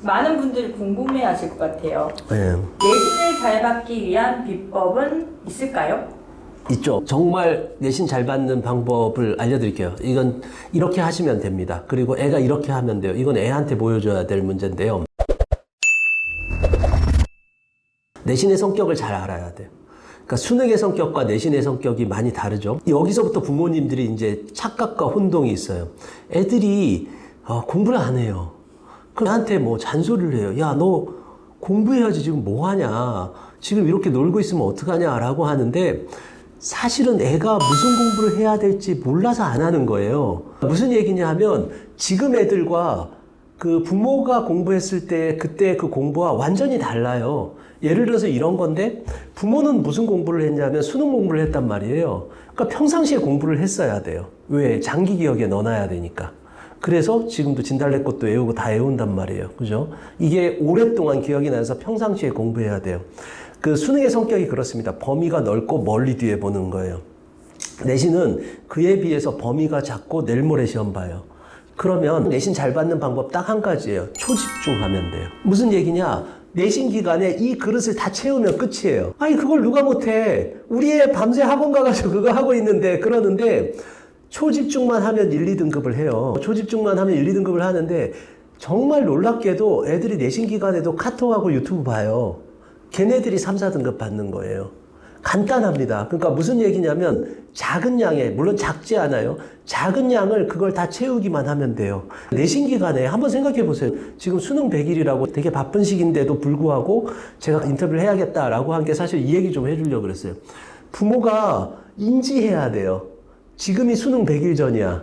많은 분들이 궁금해 하실 것 같아요. 네. 내신을 잘 받기 위한 비법은 있을까요? 있죠. 정말 내신 잘 받는 방법을 알려드릴게요. 이건 이렇게 하시면 됩니다. 그리고 애가 이렇게 하면 돼요. 이건 애한테 보여줘야 될 문제인데요. 내신의 성격을 잘 알아야 돼요. 그러니까 수능의 성격과 내신의 성격이 많이 다르죠. 여기서부터 부모님들이 이제 착각과 혼동이 있어요. 애들이 공부를 안 해요. 그럼 나한테 뭐 잔소리를 해요. 야, 너 공부해야지 지금 뭐 하냐. 지금 이렇게 놀고 있으면 어떡하냐 라고 하는데 사실은 애가 무슨 공부를 해야 될지 몰라서 안 하는 거예요. 무슨 얘기냐 하면 지금 애들과 그 부모가 공부했을 때 그때 그 공부와 완전히 달라요. 예를 들어서 이런 건데 부모는 무슨 공부를 했냐면 수능 공부를 했단 말이에요. 그러니까 평상시에 공부를 했어야 돼요. 왜? 장기 기억에 넣어놔야 되니까. 그래서 지금도 진달래 꽃도 외우고 다 외운단 말이에요. 그죠? 이게 오랫동안 기억이 나서 평상시에 공부해야 돼요. 그 수능의 성격이 그렇습니다. 범위가 넓고 멀리 뒤에 보는 거예요. 내신은 그에 비해서 범위가 작고 내일 모레 시험 봐요. 그러면 내신 잘 받는 방법 딱 한 가지예요. 초집중하면 돼요. 무슨 얘기냐? 내신 기간에 이 그릇을 다 채우면 끝이에요. 아니 그걸 누가 못해. 우리 애 밤새 학원 가가지고 그거 하고 있는데 그러는데 초집중만 하면 1, 2등급을 해요. 초집중만 하면 1, 2등급을 하는데 정말 놀랍게도 애들이 내신 기간에도 카톡하고 유튜브 봐요. 걔네들이 3, 4등급 받는 거예요. 간단합니다. 그러니까 무슨 얘기냐면 작은 양에, 물론 작지 않아요. 작은 양을 그걸 다 채우기만 하면 돼요. 내신 기간에 한번 생각해 보세요. 지금 수능 100일이라고 되게 바쁜 시기인데도 불구하고 제가 인터뷰를 해야겠다라고 한 게 사실 이 얘기 좀 해주려고 그랬어요. 부모가 인지해야 돼요. 지금이 수능 100일 전이야.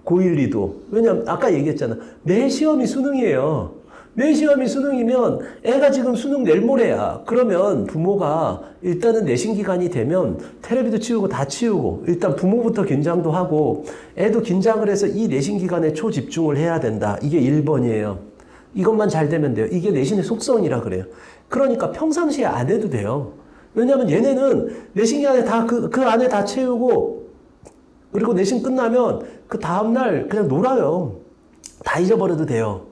고1, 2도. 왜냐면 아까 얘기했잖아. 내 시험이 수능이에요. 내 시험이 수능이면 애가 지금 수능 내일 모레야. 그러면 부모가 일단은 내신 기간이 되면 테레비도 치우고 다 치우고 일단 부모부터 긴장도 하고 애도 긴장을 해서 이 내신 기간에 초집중을 해야 된다. 이게 1번이에요. 이것만 잘 되면 돼요. 이게 내신의 속성이라 그래요. 그러니까 평상시에 안 해도 돼요. 왜냐면 얘네는 내신 기간에 다 그 안에 다 채우고 그리고 내신 끝나면 그 다음날 그냥 놀아요. 다 잊어버려도 돼요.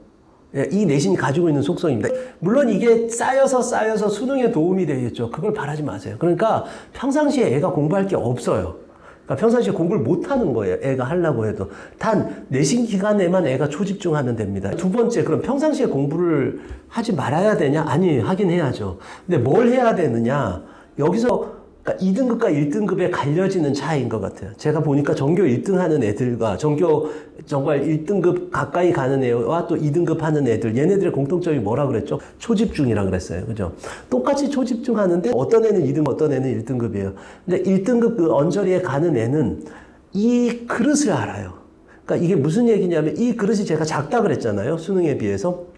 이 내신이 가지고 있는 속성입니다. 물론 이게 쌓여서 수능에 도움이 되겠죠. 그걸 바라지 마세요. 그러니까 평상시에 애가 공부할 게 없어요. 그러니까 평상시에 공부를 못 하는 거예요. 애가 하려고 해도. 단 내신 기간에만 애가 초집중하면 됩니다. 두 번째, 그럼 평상시에 공부를 하지 말아야 되냐? 아니, 하긴 해야죠. 근데 뭘 해야 되느냐? 여기서 그러니까 2등급과 1등급에 갈려지는 차이인 것 같아요. 제가 보니까 전교 1등 하는 애들과 전교 정말 1등급 가까이 가는 애와 또 2등급 하는 애들, 얘네들의 공통점이 뭐라 그랬죠? 초집중이라 그랬어요. 그죠? 똑같이 초집중하는데 어떤 애는 2등, 어떤 애는 1등급이에요. 근데 1등급 그 언저리에 가는 애는 이 그릇을 알아요. 그러니까 이게 무슨 얘기냐면 이 그릇이 제가 작다 그랬잖아요. 수능에 비해서.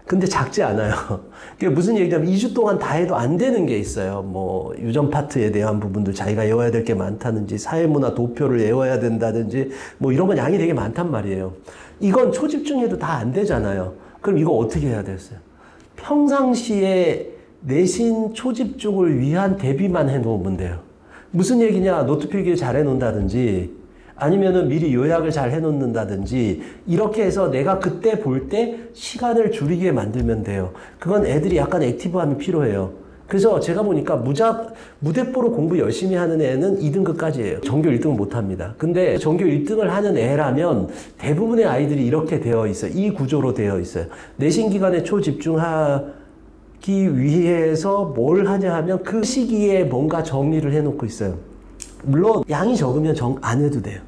근데 작지 않아요. 그게 무슨 얘기냐면 2주 동안 다 해도 안 되는 게 있어요. 뭐 유전 파트에 대한 부분들 자기가 외워야 될 게 많다든지 사회문화 도표를 외워야 된다든지 뭐 이런 건 양이 되게 많단 말이에요. 이건 초집중해도 다 안 되잖아요. 그럼 이거 어떻게 해야 됐어요? 평상시에 내신 초집중을 위한 대비만 해놓으면 돼요. 무슨 얘기냐? 노트 필기를 잘 해놓는다든지 아니면은 미리 요약을 잘 해놓는다든지 이렇게 해서 내가 그때 볼 때 시간을 줄이게 만들면 돼요. 그건 애들이 약간 액티브함이 필요해요. 그래서 제가 보니까 무대뽀로 공부 열심히 하는 애는 2등급까지예요. 전교 1등은 못합니다. 근데 전교 1등을 하는 애라면 대부분의 아이들이 이렇게 되어 있어요. 이 구조로 되어 있어요. 내신 기간에 초집중하기 위해서 뭘 하냐 하면 그 시기에 뭔가 정리를 해놓고 있어요. 물론 양이 적으면 안 해도 돼요.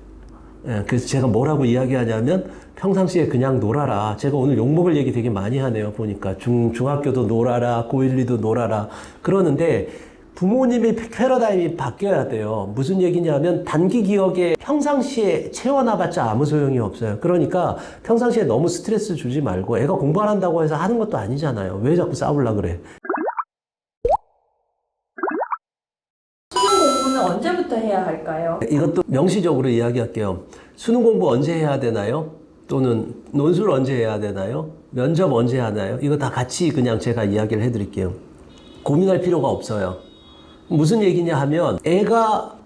예, 그래서 제가 뭐라고 이야기하냐면 평상시에 그냥 놀아라. 제가 오늘 욕먹을 얘기 되게 많이 하네요. 보니까 중학교도 놀아라, 고1, 2도 놀아라. 그러는데 부모님의 패러다임이 바뀌어야 돼요. 무슨 얘기냐면 단기 기억에 평상시에 채워놔봤자 아무 소용이 없어요. 그러니까 평상시에 너무 스트레스 주지 말고 애가 공부 안 한다고 해서 하는 것도 아니잖아요. 왜 자꾸 싸우려고 그래? 언제부터 해야 할까요? 이것도 명시적으로 이야기할게요. 수능 공부 언제 해야 되나요? 또는 논술 언제 해야 되나요? 면접 언제 하나요? 이거 다 같이 그냥 제가 이야기를 해드릴게요. 고민할 필요가 없어요. 무슨 얘기냐 하면 애가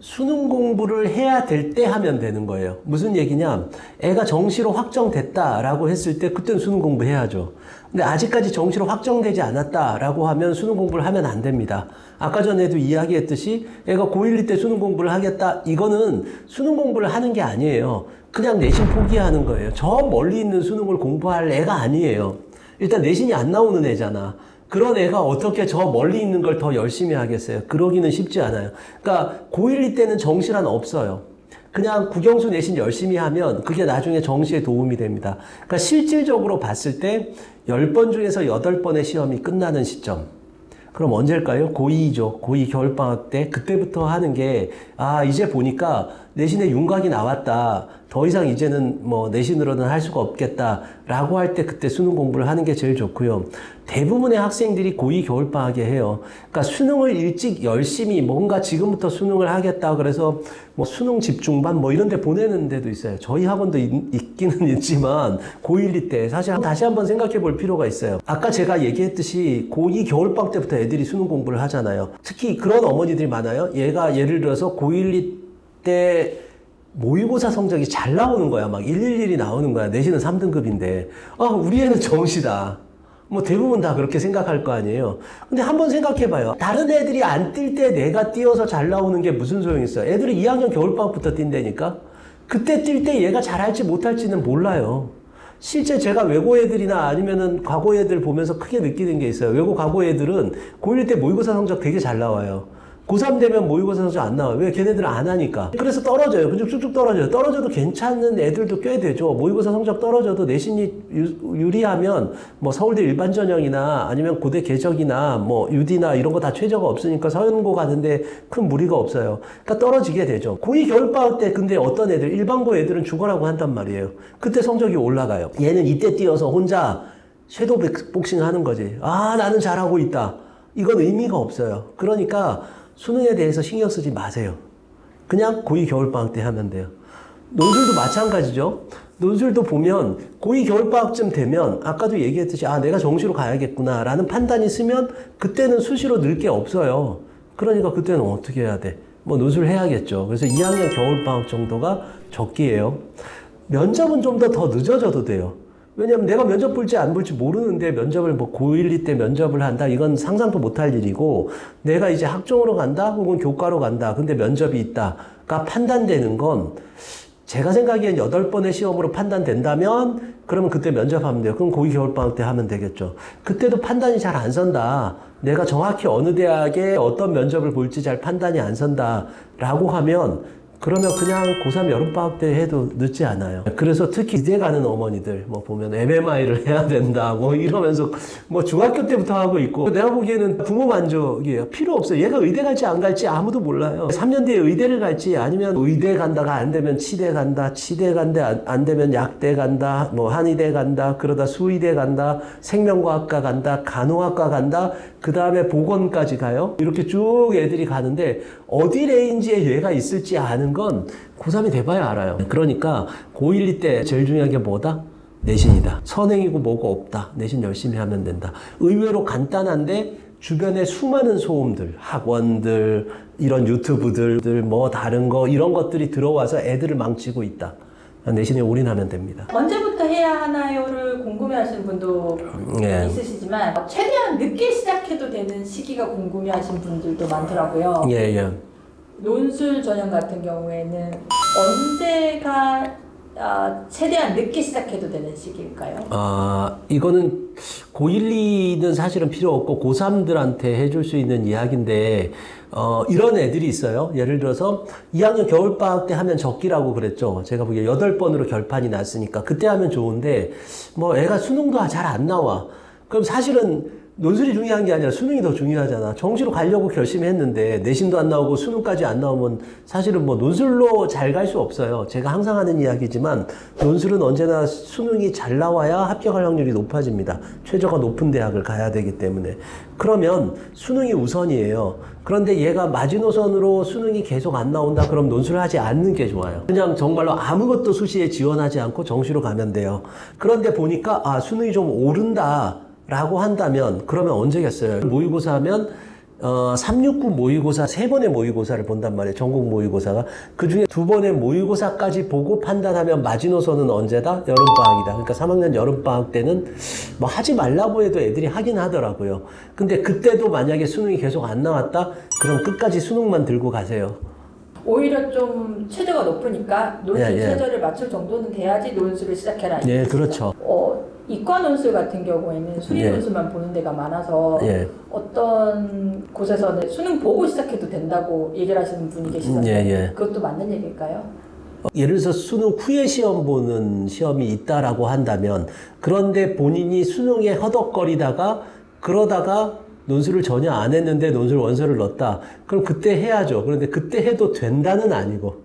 수능 공부를 해야 될 때 하면 되는 거예요. 무슨 얘기냐? 애가 정시로 확정됐다라고 했을 때 그때는 수능 공부해야죠. 근데 아직까지 정시로 확정되지 않았다라고 하면 수능 공부를 하면 안 됩니다. 아까 전에도 이야기했듯이 애가 고1, 2 때 수능 공부를 하겠다. 이거는 수능 공부를 하는 게 아니에요. 그냥 내신 포기하는 거예요. 저 멀리 있는 수능을 공부할 애가 아니에요. 일단 내신이 안 나오는 애잖아. 그런 애가 어떻게 저 멀리 있는 걸 더 열심히 하겠어요? 그러기는 쉽지 않아요. 그러니까 고1, 2 때는 정시란 없어요. 그냥 국영수 내신 열심히 하면 그게 나중에 정시에 도움이 됩니다. 그러니까 실질적으로 봤을 때 10번 중에서 8번의 시험이 끝나는 시점. 그럼 언제일까요? 고2죠. 고2 겨울방학 때. 그때부터 하는 게, 아, 이제 보니까 내신에 윤곽이 나왔다. 더 이상 이제는 뭐 내신으로는 할 수가 없겠다. 라고 할 때 그때 수능 공부를 하는 게 제일 좋고요. 대부분의 학생들이 고2 겨울방학에 해요. 그러니까 수능을 일찍 열심히 뭔가 지금부터 수능을 하겠다. 그래서 뭐 수능 집중반 뭐 이런 데 보내는 데도 있어요. 저희 학원도 있기는 있지만 고1, 2 때 사실 다시 한번 생각해 볼 필요가 있어요. 아까 제가 얘기했듯이 고2 겨울방학 때부터 애들이 수능 공부를 하잖아요. 특히 그런 어머니들이 많아요. 얘가 예를 들어서 고1, 2 때 모의고사 성적이 잘 나오는 거야. 막 111이 나오는 거야. 내신은 3등급인데. 아, 우리 애는 정시다. 뭐 대부분 다 그렇게 생각할 거 아니에요. 근데 한번 생각해봐요. 다른 애들이 안 뛸 때 내가 뛰어서 잘 나오는 게 무슨 소용이 있어요? 애들이 2학년 겨울방학부터 뛴다니까? 그때 뛸 때 얘가 잘할지 못할지는 몰라요. 실제 제가 외고 애들이나 아니면은 과고 애들 보면서 크게 느끼는 게 있어요. 외고 과고 애들은 고1 때 모의고사 성적 되게 잘 나와요. 고3 되면 모의고사 성적 안 나와요. 왜? 걔네들은 안 하니까. 그래서 떨어져요. 그냥 쭉쭉 떨어져요. 떨어져도 괜찮은 애들도 꽤 되죠. 모의고사 성적 떨어져도 내신이 유리하면 뭐 서울대 일반 전형이나 아니면 고대 개적이나 뭐 유디나 이런 거 다 최저가 없으니까 서연고 가는데 큰 무리가 없어요. 그러니까 떨어지게 되죠. 고2 겨울방학 때 근데 어떤 애들, 일반고 애들은 죽어라고 한단 말이에요. 그때 성적이 올라가요. 얘는 이때 뛰어서 혼자 섀도우 복싱 하는 거지. 아, 나는 잘하고 있다. 이건 의미가 없어요. 그러니까 수능에 대해서 신경 쓰지 마세요. 그냥 고2 겨울방학 때 하면 돼요. 논술도 마찬가지죠. 논술도 보면 고2 겨울방학쯤 되면 아까도 얘기했듯이 아, 내가 정시로 가야겠구나 라는 판단이 쓰면 그때는 수시로 늘 게 없어요. 그러니까 그때는 어떻게 해야 돼? 뭐 논술 해야겠죠. 그래서 2학년 겨울방학 정도가 적기예요. 면접은 좀 더 늦어져도 돼요. 왜냐면 내가 면접 볼지 안 볼지 모르는데 면접을 뭐 고1, 2 때 면접을 한다? 이건 상상도 못할 일이고 내가 이제 학종으로 간다? 혹은 교과로 간다? 근데 면접이 있다가 판단되는 건 제가 생각엔 8번의 시험으로 판단된다면 그러면 그때 면접하면 돼요. 그럼 고2 겨울방학 때 하면 되겠죠. 그때도 판단이 잘 안 선다. 내가 정확히 어느 대학에 어떤 면접을 볼지 잘 판단이 안 선다. 라고 하면 그러면 그냥 고3 여름방학 때 해도 늦지 않아요. 그래서 특히 이대 가는 어머니들, 뭐 보면 MMI를 해야 된다, 뭐 이러면서 뭐 중학교 때부터 하고 있고, 내가 보기에는 부모 만족이에요. 필요 없어요. 얘가 의대 갈지 안 갈지 아무도 몰라요. 3년 뒤에 의대를 갈지 아니면 의대 간다가 안 되면 치대 간다, 치대 간다, 안 되면 약대 간다, 뭐 한의대 간다, 그러다 수의대 간다, 생명과학과 간다, 간호학과 간다, 그 다음에 보건까지 가요. 이렇게 쭉 애들이 가는데 어디 레인지에 얘가 있을지 아는 건 고3이 돼봐야 알아요. 그러니까 고1, 2 때 제일 중요한 게 뭐다? 내신이다. 선행이고 뭐고 없다. 내신 열심히 하면 된다. 의외로 간단한데 주변에 수많은 소음들, 학원들, 이런 유튜브들, 뭐 다른 거 이런 것들이 들어와서 애들을 망치고 있다. 내신에 올인하면 됩니다. 언제부터 해야 하나요를 궁금해하시는 분도 예. 있으시지만 최대한 늦게 시작해도 되는 시기가 궁금해하시는 분들도 많더라고요. 예, 예. 논술 전형 같은 경우에는 언제가 최대한 늦게 시작해도 되는 시기일까요? 이거는 고1, 2는 사실은 필요 없고 고3들한테 해줄 수 있는 이야기인데 이런 애들이 있어요. 예를 들어서 2학년 겨울방학 때 하면 적기라고 그랬죠. 제가 보기에 8번으로 결판이 났으니까 그때 하면 좋은데 뭐 애가 수능도 잘 안 나와. 그럼 사실은 논술이 중요한 게 아니라 수능이 더 중요하잖아. 정시로 가려고 결심했는데 내신도 안 나오고 수능까지 안 나오면 사실은 뭐 논술로 잘 갈 수 없어요. 제가 항상 하는 이야기지만 논술은 언제나 수능이 잘 나와야 합격할 확률이 높아집니다. 최저가 높은 대학을 가야 되기 때문에. 그러면 수능이 우선이에요. 그런데 얘가 마지노선으로 수능이 계속 안 나온다? 그럼 논술을 하지 않는 게 좋아요. 그냥 정말로 아무것도 수시에 지원하지 않고 정시로 가면 돼요. 그런데 보니까 수능이 좀 오른다 라고 한다면 그러면 언제겠어요? 모의고사 하면 369 모의고사 3번의 모의고사를 본단 말이에요. 전국 모의고사가. 그 중에 2번의 모의고사까지 보고 판단하면 마지노선은 언제다? 여름방학이다. 그러니까 3학년 여름방학 때는 뭐 하지 말라고 해도 애들이 하긴 하더라고요. 근데 그때도 만약에 수능이 계속 안 나왔다? 그럼 끝까지 수능만 들고 가세요. 오히려 좀 최저가 높으니까 논술 예, 예. 최저를 맞출 정도는 돼야지 논술을 시작해라. 네, 그렇죠. 이과 논술 같은 경우에는 수리 예. 논술만 보는 데가 많아서 예. 어떤 곳에서는 수능 보고 시작해도 된다고 얘기를 하시는 분이 계시던데 예, 예. 그것도 맞는 얘기일까요? 예를 들어서 수능 후에 시험 보는 시험이 있다라고 한다면 그런데 본인이 수능에 허덕거리다가 그러다가 논술을 전혀 안 했는데 논술 원서를 넣었다. 그럼 그때 해야죠. 그런데 그때 해도 된다는 아니고,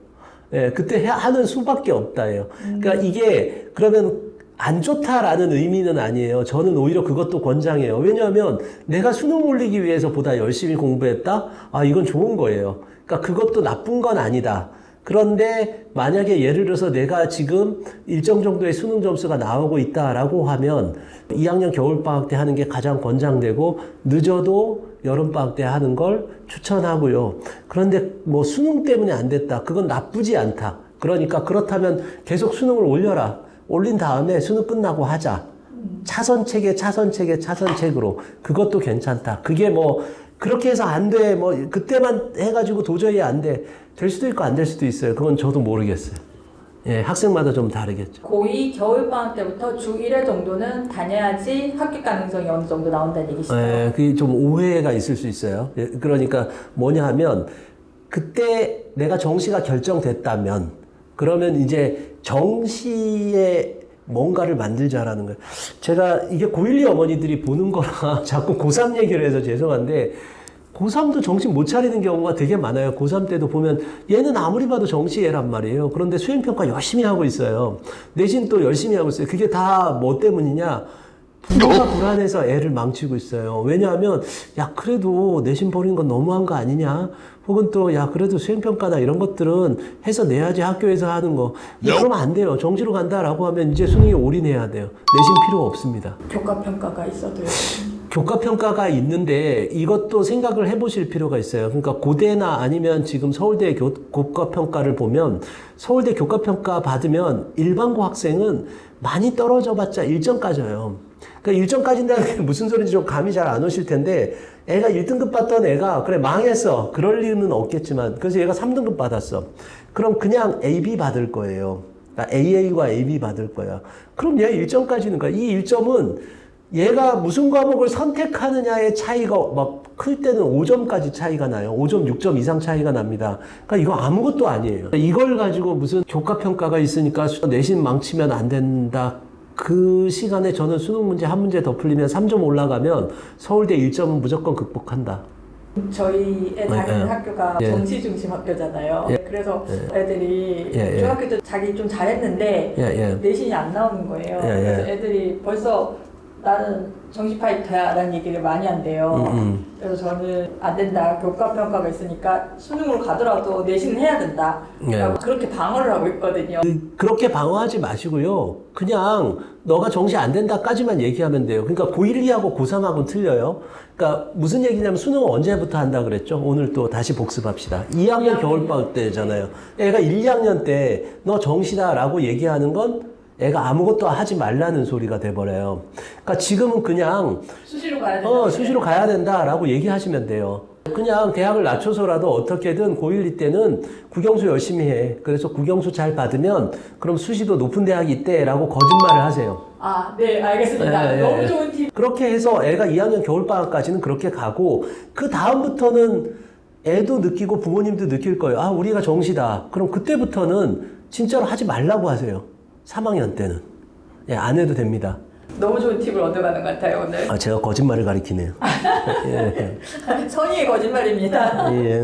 예, 그때 하는 수밖에 없다예요. 그러니까 이게 그러면 안 좋다라는 의미는 아니에요. 저는 오히려 그것도 권장해요. 왜냐하면 내가 수능 올리기 위해서 보다 열심히 공부했다? 아, 이건 좋은 거예요. 그러니까 그것도 나쁜 건 아니다. 그런데 만약에 예를 들어서 내가 지금 일정 정도의 수능 점수가 나오고 있다라고 하면 2학년 겨울방학 때 하는 게 가장 권장되고 늦어도 여름방학 때 하는 걸 추천하고요. 그런데 뭐 수능 때문에 안 됐다. 그건 나쁘지 않다. 그러니까 그렇다면 계속 수능을 올려라. 올린 다음에 수능 끝나고 하자. 차선책으로. 그것도 괜찮다. 그게 뭐 그렇게 해서 안 돼. 뭐 그때만 해가지고 도저히 안 돼. 될 수도 있고 안 될 수도 있어요. 그건 저도 모르겠어요. 예, 학생마다 좀 다르겠죠. 고2 겨울방학 때부터 주 1회 정도는 다녀야지 합격 가능성이 어느 정도 나온다는 얘기시죠? 예, 그게 좀 오해가 있을 수 있어요. 예, 그러니까 뭐냐 하면 그때 내가 정시가 결정됐다면 그러면 이제 정시에 뭔가를 만들자라는 거예요. 제가 이게 고1, 2 어머니들이 보는 거라 자꾸 고3 얘기를 해서 죄송한데 고3도 정신 못 차리는 경우가 되게 많아요. 고3 때도 보면 얘는 아무리 봐도 정시애란 말이에요. 그런데 수행평가 열심히 하고 있어요. 내신 또 열심히 하고 있어요. 그게 다 뭐 때문이냐? 부모가 불안해서 애를 망치고 있어요. 왜냐하면 야 그래도 내신 버리는 건 너무한 거 아니냐? 혹은 또 야 그래도 수행평가나 이런 것들은 해서 내야지 학교에서 하는 거. 그러면 안 돼요. 정시로 간다라고 하면 이제 수능에 올인해야 돼요. 내신 필요 없습니다. 교과평가가 있어도요. 교과평가가 있는데 이것도 생각을 해보실 필요가 있어요. 그러니까 고대나 아니면 지금 서울대 교과평가를 보면 서울대 교과평가 받으면 일반고 학생은 많이 떨어져 봤자 1점까지예요. 그러니까 1점까지인다는 게 무슨 소리인지 좀 감이 잘 안 오실 텐데 애가 1등급 받던 애가 그래 망했어. 그럴 리는 없겠지만 그래서 얘가 3등급 받았어. 그럼 그냥 AB 받을 거예요. 그러니까 AA과 AB 받을 거야. 그럼 얘 1점까지는 거야. 이 1점은 얘가 무슨 과목을 선택하느냐의 차이가 막 클 때는 5점까지 차이가 나요. 5점, 6점 이상 차이가 납니다. 그러니까 이거 아무것도 아니에요. 이걸 가지고 무슨 교과평가가 있으니까 내신 망치면 안 된다. 그 시간에 저는 수능 문제 한 문제 더 풀리면 3점 올라가면 서울대 1점은 무조건 극복한다. 저희 애 다니는 학교가 예. 정시 중심 학교잖아요. 예. 그래서 애들이 예, 예. 중학교 때 자기 좀 잘했는데 예. 내신이 안 나오는 거예요. 예, 예. 그래서 애들이 벌써 나는 정시 파이터야 라는 얘기를 많이 한대요. 그래서 저는 안 된다. 교과평가가 있으니까 수능으로 가더라도 내신을 해야 된다. 예. 라고 그렇게 방어를 하고 있거든요. 그렇게 방어하지 마시고요. 그냥 너가 정시 안 된다까지만 얘기하면 돼요. 그러니까 고1, 2하고 고3하고는 틀려요. 그러니까 무슨 얘기냐면 수능은 언제부터 한다 그랬죠? 오늘 또 다시 복습합시다. 2학년 겨울방학 때잖아요. 애가 1, 2학년 때 너 정시다라고 얘기하는 건 애가 아무것도 하지 말라는 소리가 돼버려요. 그러니까 지금은 그냥 수시로 가야 된다. 수시로 가야 된다라고 얘기하시면 돼요. 그냥 대학을 낮춰서라도 어떻게든 고1, 2 때는 국영수 열심히 해. 그래서 국영수 잘 받으면 그럼 수시도 높은 대학이 있대라고 거짓말을 하세요. 아, 네, 알겠습니다. 예, 예, 너무 예. 좋은 팁. 그렇게 해서 애가 2학년 겨울방학까지는 그렇게 가고 그 다음부터는 애도 느끼고 부모님도 느낄 거예요. 아, 우리가 정시다. 그럼 그때부터는 진짜로 하지 말라고 하세요. 3학년 때는. 예, 안 해도 됩니다. 너무 좋은 팁을 얻어가는 것 같아요, 오늘. 아, 제가 거짓말을 가리키네요. 예. 선의의 거짓말입니다. 예.